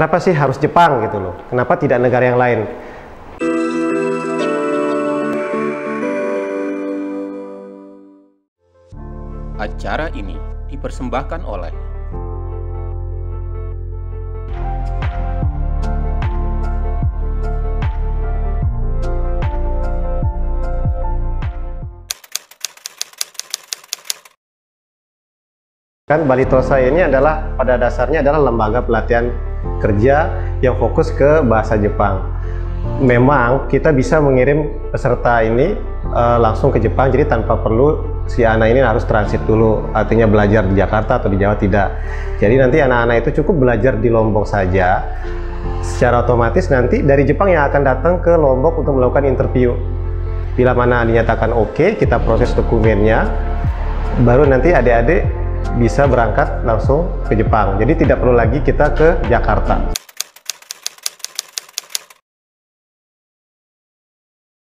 Kenapa sih harus Jepang gitu loh? Kenapa tidak negara yang lain? Acara ini dipersembahkan oleh Bali Tosa ini adalah pada dasarnya adalah lembaga pelatihan kerja yang fokus ke bahasa Jepang. Memang kita bisa mengirim peserta ini langsung ke Jepang, jadi tanpa perlu si anak ini harus transit dulu, artinya belajar di Jakarta atau di Jawa, tidak. Jadi nanti anak-anak itu cukup belajar di Lombok saja. Secara otomatis nanti dari Jepang yang akan datang ke Lombok untuk melakukan interview. Bila mana dinyatakan oke, kita proses dokumennya, baru nanti adik-adik bisa berangkat langsung ke Jepang. Jadi tidak perlu lagi kita ke Jakarta.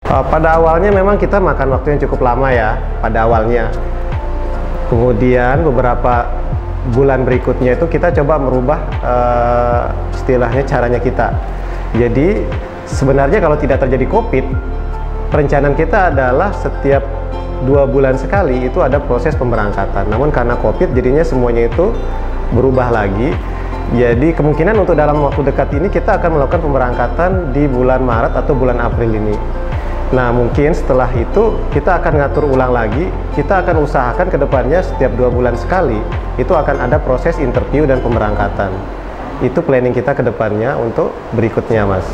Pada awalnya memang kita makan waktu yang cukup lama ya, pada awalnya. Kemudian beberapa bulan berikutnya itu kita coba merubah istilahnya caranya kita. Jadi sebenarnya kalau tidak terjadi COVID, perencanaan kita adalah setiap 2 bulan sekali itu ada proses pemberangkatan. Namun karena COVID jadinya semuanya itu berubah lagi. Jadi kemungkinan untuk dalam waktu dekat ini kita akan melakukan pemberangkatan di bulan Maret atau bulan April ini. Nah mungkin setelah itu kita akan ngatur ulang lagi. Kita akan usahakan ke depannya setiap 2 bulan sekali itu akan ada proses interview dan pemberangkatan. Itu planning kita ke depannya untuk berikutnya, Mas.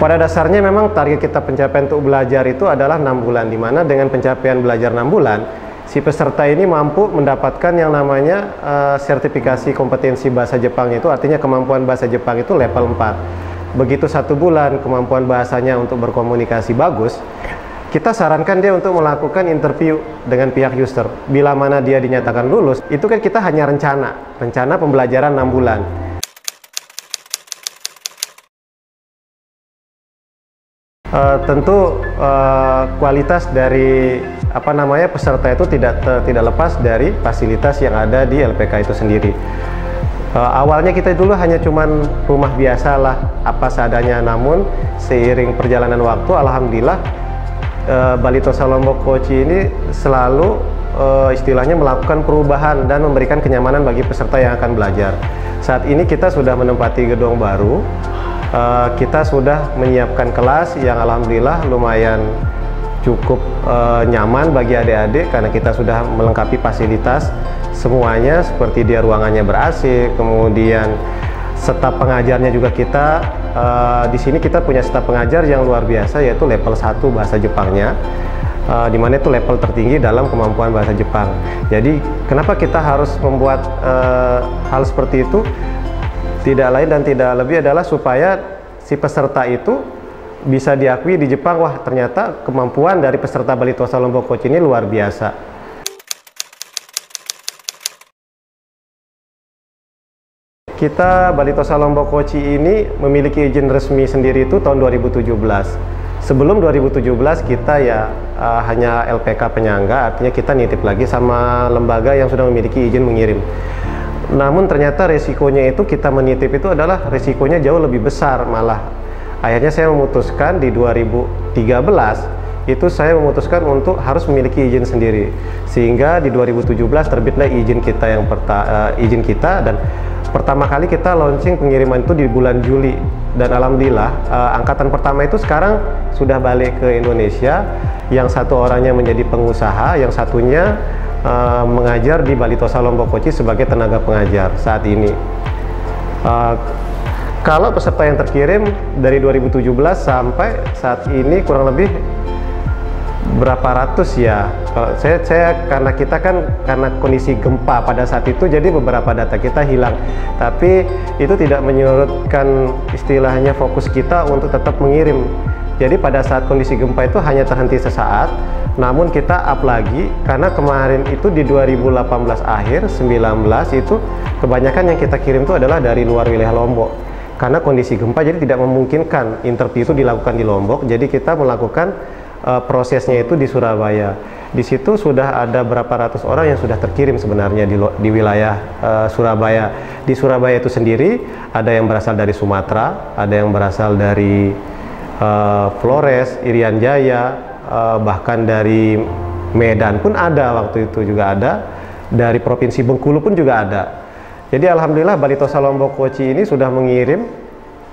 Pada dasarnya memang target kita pencapaian untuk belajar itu adalah 6 bulan, di mana dengan pencapaian belajar 6 bulan, si peserta ini mampu mendapatkan yang namanya sertifikasi kompetensi bahasa Jepangnya, itu artinya kemampuan bahasa Jepang itu level 4. Begitu 1 bulan kemampuan bahasanya untuk berkomunikasi bagus, kita sarankan dia untuk melakukan interview dengan pihak user. Bila mana dia dinyatakan lulus, itu kan kita hanya rencana pembelajaran 6 bulan. Tentu kualitas dari peserta itu tidak lepas dari fasilitas yang ada di LPK itu sendiri. Awalnya kita dulu hanya cuman rumah biasa lah, apa seadanya, namun seiring perjalanan waktu, alhamdulillah Bali Tosa Lombok Kochi ini selalu istilahnya melakukan perubahan dan memberikan kenyamanan bagi peserta yang akan belajar. Saat ini kita sudah menempati gedung baru. Kita sudah menyiapkan kelas yang alhamdulillah lumayan cukup nyaman bagi adik-adik, karena kita sudah melengkapi fasilitas semuanya, seperti dia ruangannya ber-AC, kemudian staf pengajarnya juga kita di sini kita punya staf pengajar yang luar biasa, yaitu level 1 bahasa Jepangnya, di mana itu level tertinggi dalam kemampuan bahasa Jepang. Jadi kenapa kita harus membuat hal seperti itu? Tidak lain dan tidak lebih adalah supaya si peserta itu bisa diakui di Jepang, wah ternyata kemampuan dari peserta Bali Tosa Lombok Kochi ini luar biasa. Kita Bali Tosa Lombok Kochi ini memiliki izin resmi sendiri itu tahun 2017. Sebelum 2017 kita ya hanya LPK penyangga, artinya kita nitip lagi sama lembaga yang sudah memiliki izin mengirim. Namun ternyata resikonya itu kita menitip itu adalah resikonya jauh lebih besar malah. Akhirnya saya memutuskan di 2013 itu saya memutuskan untuk harus memiliki izin sendiri. Sehingga di 2017 terbitlah izin kita dan pertama kali kita launching pengiriman itu di bulan Juli. Dan alhamdulillah angkatan pertama itu sekarang sudah balik ke Indonesia. Yang satu orangnya menjadi pengusaha, yang satunya mengajar di Bali Tosa Lombok Kochi sebagai tenaga pengajar saat ini. Kalau peserta yang terkirim dari 2017 sampai saat ini kurang lebih berapa ratus ya. Kalau saya karena kita kan karena kondisi gempa pada saat itu, jadi beberapa data kita hilang. Tapi itu tidak menyurutkan istilahnya fokus kita untuk tetap mengirim. Jadi pada saat kondisi gempa itu hanya terhenti sesaat, namun kita up lagi karena kemarin itu di 2018 akhir 19 itu kebanyakan yang kita kirim itu adalah dari luar wilayah Lombok. Karena kondisi gempa jadi tidak memungkinkan interview itu dilakukan di Lombok, jadi kita melakukan prosesnya itu di Surabaya. Di situ sudah ada berapa ratus orang yang sudah terkirim sebenarnya di wilayah Surabaya. Di Surabaya itu sendiri ada yang berasal dari Sumatera, ada yang berasal dari Flores, Irian Jaya, bahkan dari Medan pun ada, waktu itu juga ada, dari Provinsi Bengkulu pun juga ada. Jadi alhamdulillah Balitosa Lombok Koci ini sudah mengirim,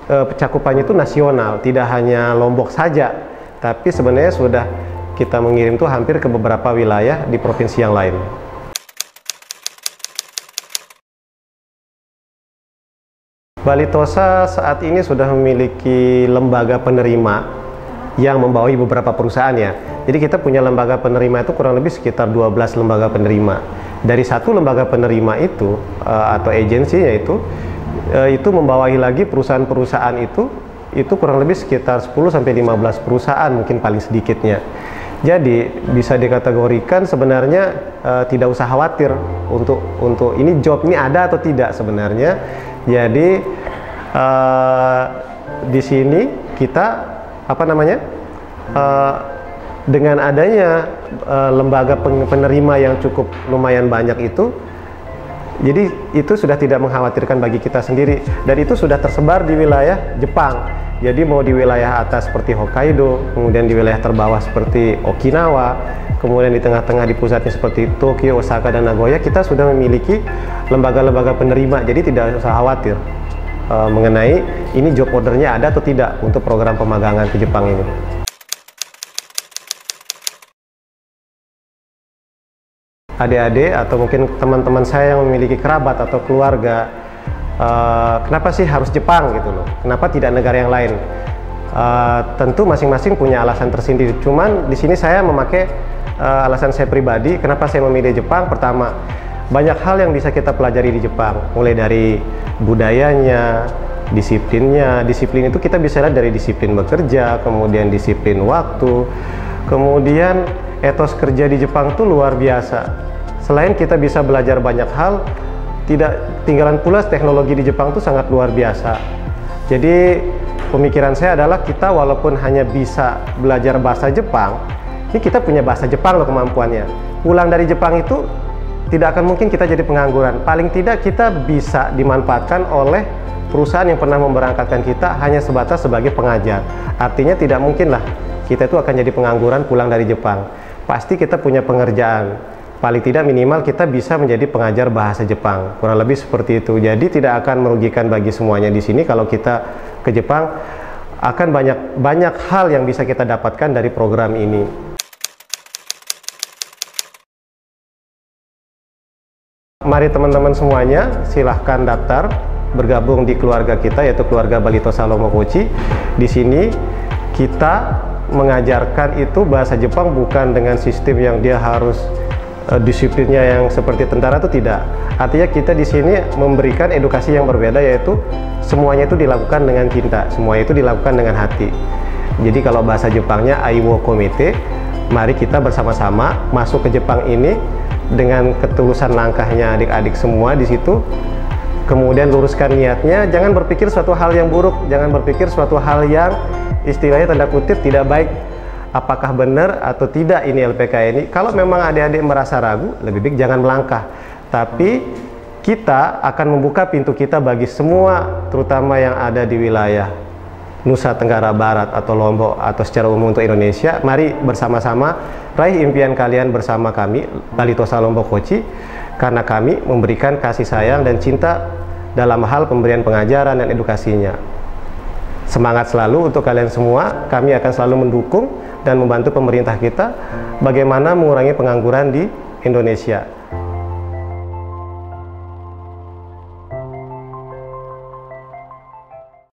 cakupannya itu nasional, tidak hanya Lombok saja, tapi sebenarnya sudah kita mengirim tuh hampir ke beberapa wilayah di provinsi yang lain. Balitosa saat ini sudah memiliki lembaga penerima yang membawahi beberapa perusahaan ya. Jadi kita punya lembaga penerima itu kurang lebih sekitar 12 lembaga penerima. Dari satu lembaga penerima itu atau agensinya itu membawahi lagi perusahaan-perusahaan itu kurang lebih sekitar 10-15 perusahaan mungkin paling sedikitnya. Jadi bisa dikategorikan sebenarnya tidak usah khawatir untuk ini job ini ada atau tidak sebenarnya. Jadi di sini kita dengan adanya lembaga penerima yang cukup lumayan banyak itu, jadi itu sudah tidak mengkhawatirkan bagi kita sendiri, dan itu sudah tersebar di wilayah Jepang. Jadi mau di wilayah atas seperti Hokkaido, kemudian di wilayah terbawah seperti Okinawa, kemudian di tengah-tengah di pusatnya seperti Tokyo, Osaka, dan Nagoya, kita sudah memiliki lembaga-lembaga penerima. Jadi tidak usah khawatir mengenai ini job ordernya ada atau tidak untuk program pemagangan ke Jepang ini. Adik-adik atau mungkin teman-teman saya yang memiliki kerabat atau keluarga, kenapa sih harus Jepang gitu loh? Kenapa tidak negara yang lain? Tentu masing-masing punya alasan tersendiri. Cuman di sini saya memakai alasan saya pribadi. Kenapa saya memilih Jepang? Pertama, banyak hal yang bisa kita pelajari di Jepang, mulai dari budayanya, disiplinnya. Disiplin itu kita bisa lihat dari disiplin bekerja, kemudian disiplin waktu, kemudian etos kerja di Jepang itu luar biasa. Selain kita bisa belajar banyak hal, tidak tinggalan pula teknologi di Jepang itu sangat luar biasa. Jadi pemikiran saya adalah kita walaupun hanya bisa belajar bahasa Jepang, ini kita punya bahasa Jepang loh kemampuannya. Pulang dari Jepang itu tidak akan mungkin kita jadi pengangguran. Paling tidak kita bisa dimanfaatkan oleh perusahaan yang pernah memberangkatkan kita hanya sebatas sebagai pengajar. Artinya tidak mungkin lah kita itu akan jadi pengangguran pulang dari Jepang. Pasti kita punya pengerjaan. Paling tidak minimal kita bisa menjadi pengajar bahasa Jepang. Kurang lebih seperti itu. Jadi tidak akan merugikan bagi semuanya di sini kalau kita ke Jepang. Akan banyak hal yang bisa kita dapatkan dari program ini. Mari teman-teman semuanya silahkan daftar bergabung di keluarga kita, yaitu keluarga Balitosa Lombok Koci. Di sini kita mengajarkan itu bahasa Jepang bukan dengan sistem yang dia harus disiplinnya yang seperti tentara, itu tidak. Artinya kita di sini memberikan edukasi yang berbeda, yaitu semuanya itu dilakukan dengan cinta, semuanya itu dilakukan dengan hati. Jadi kalau bahasa Jepangnya Aiwo Komete, mari kita bersama-sama masuk ke Jepang ini dengan ketulusan langkahnya adik-adik semua di situ. Kemudian luruskan niatnya, jangan berpikir suatu hal yang buruk, jangan berpikir suatu hal yang istilahnya tanda kutip tidak baik. Apakah benar atau tidak ini LPK ini? Kalau memang adik-adik merasa ragu, lebih baik jangan melangkah. Tapi kita akan membuka pintu kita bagi semua, terutama yang ada di wilayah Nusa Tenggara Barat atau Lombok atau secara umum untuk Indonesia. Mari bersama-sama raih impian kalian bersama kami Balitosa Lombok Koci, karena kami memberikan kasih sayang dan cinta dalam hal pemberian pengajaran dan edukasinya. Semangat selalu untuk kalian semua. Kami akan selalu mendukung dan membantu pemerintah kita bagaimana mengurangi pengangguran di Indonesia.